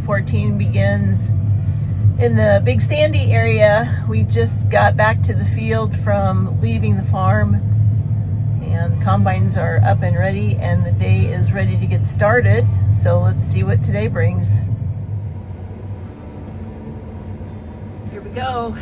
2014 begins. In the Big Sandy area, we just got back to the field from leaving the farm, and combines are up and ready, and the day is ready to get started. So let's see what today brings. Here we go.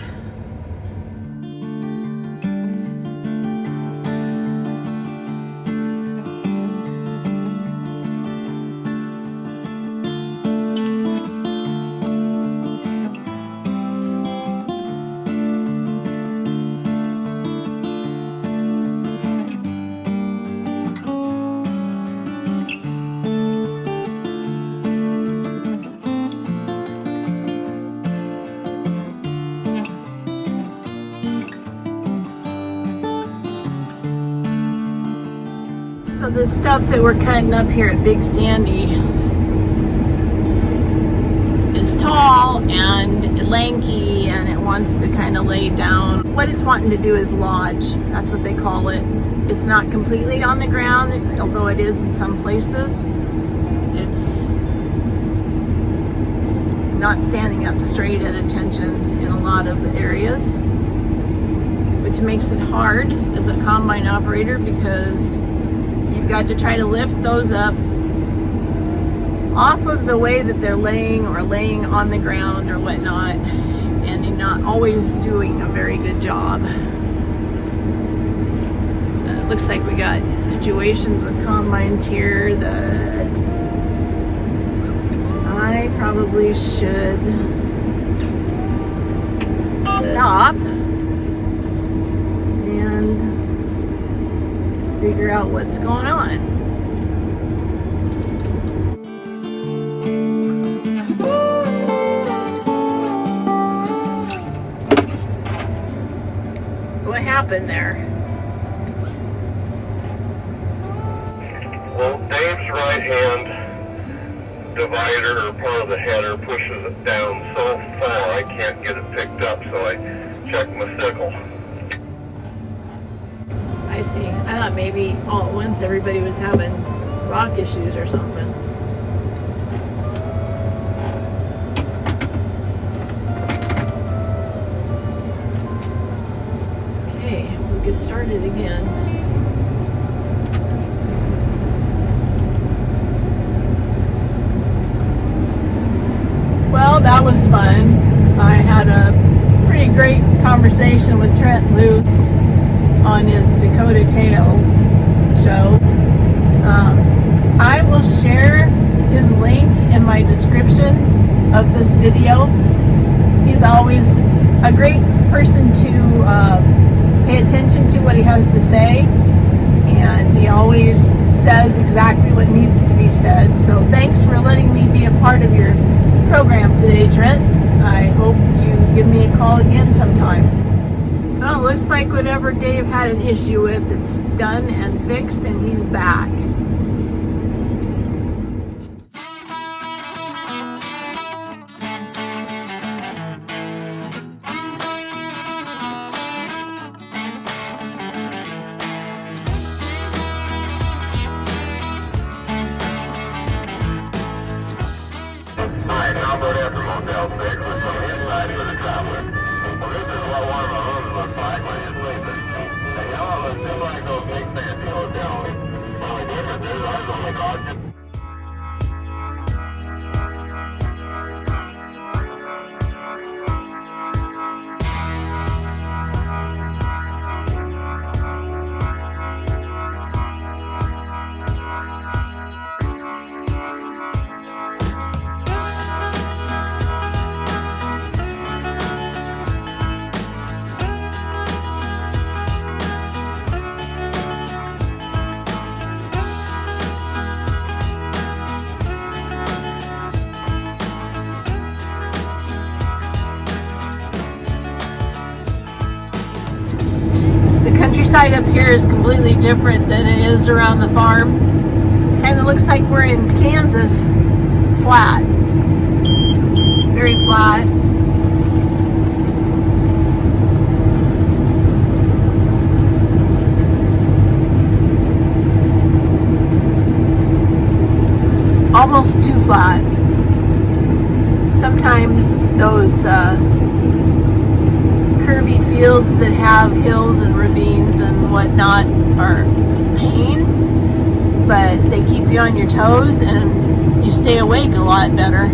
So the stuff that we're cutting up here at Big Sandy is tall and lanky, and it wants to kind of lay down. What it's wanting to do is lodge. That's what they call it. It's not completely on the ground, although it is in some places. It's not standing up straight at attention in a lot of the areas, which makes it hard as a combine operator because you've got to try to lift those up off of the way that they're laying or laying on the ground or whatnot, and you're not always doing a very good job. It looks like we got situations with combines here that I probably should stop and figure out what's going on. What happened there? Well, Dave's right hand divider or part of the header pushes it down so far I can't get it picked up, so I checked my sickle. I see. I thought maybe all at once everybody was having rock issues or something. Okay, we'll get started again. Well, that was fun. I had a pretty great conversation with Trent Loose on his Dakota Tales show. I will share his link in my description of this video. He's always a great person to pay attention to what he has to say, and he always says exactly what needs to be said. So thanks for letting me be a part of your program today, Trent. I hope you give me a call again sometime. Well, it looks like whatever Dave had an issue with, it's done and fixed, and he's back. Alright, now go after Motel 6 with some inside for the traveler. Well, this is what one of my rooms looks like when you're sleeping. They all look just like those big fancy hotels. The only difference is ours only cost you. Countryside up here is completely different than it is around the farm. Kind of looks like we're in Kansas. Flat. Very flat. Almost too flat. those curvy fields that have hills and ravines and whatnot are pain, but they keep you on your toes and you stay awake a lot better.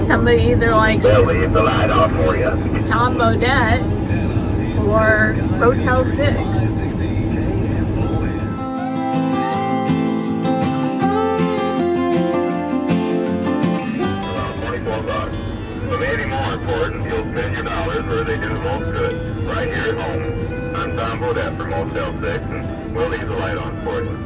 Somebody either likes Tom Bodette or Motel 6. Maybe more important, you'll spend your dollars where they do the most good, right here at home. I'm Tom Bodette for Motel 6, and we'll leave the light on for you.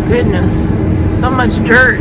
Goodness, so much dirt.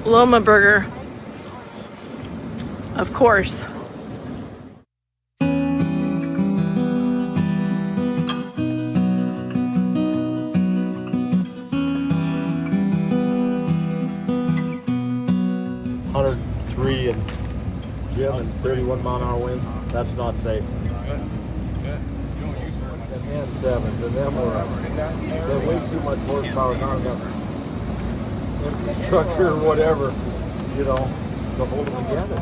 Loma Burger, of course. .103 and Jim and 31-mile-an-hour winds. That's not safe. And sevens, and them they're way too much horsepower, not enough infrastructure or whatever, you know, to hold them together.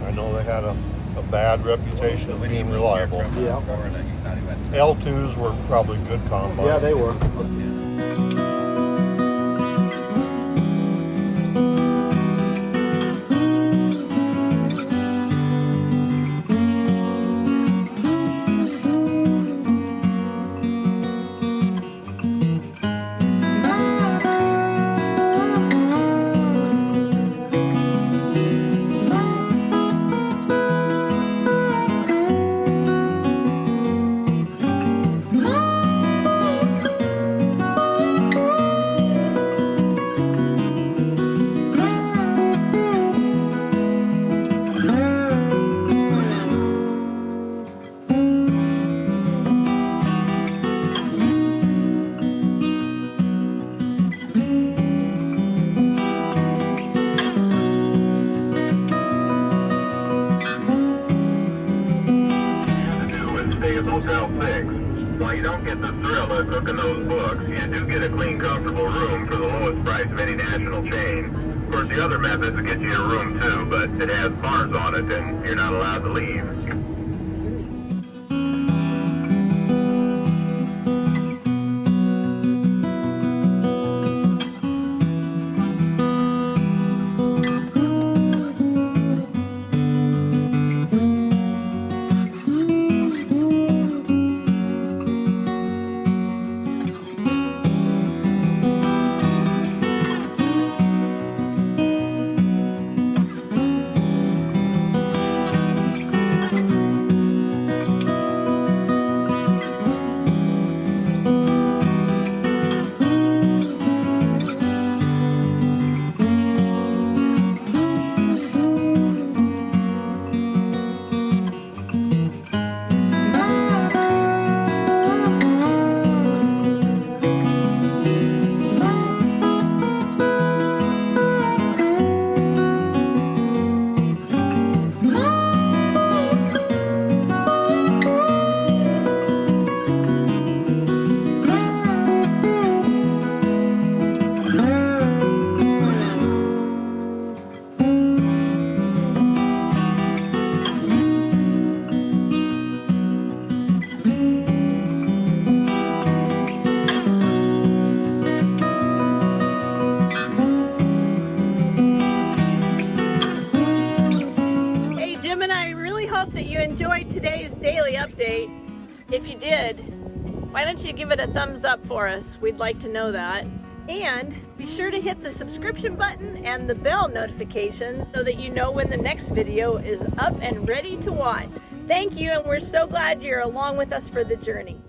I know they had a bad reputation of being reliable. Yeah. L2s were probably good combines. Yeah, they were. Motel 6, while you don't get the thrill of cooking those books, you do get a clean, comfortable room for the lowest price of any national chain. Of course, the other methods will get you a room too, but it has bars on it and you're not allowed to leave. That you enjoyed today's daily update. If you did, why don't you give it a thumbs up for us? We'd like to know that. And be sure to hit the subscription button and the bell notifications so that you know when the next video is up and ready to watch. Thank you, and we're so glad you're along with us for the journey.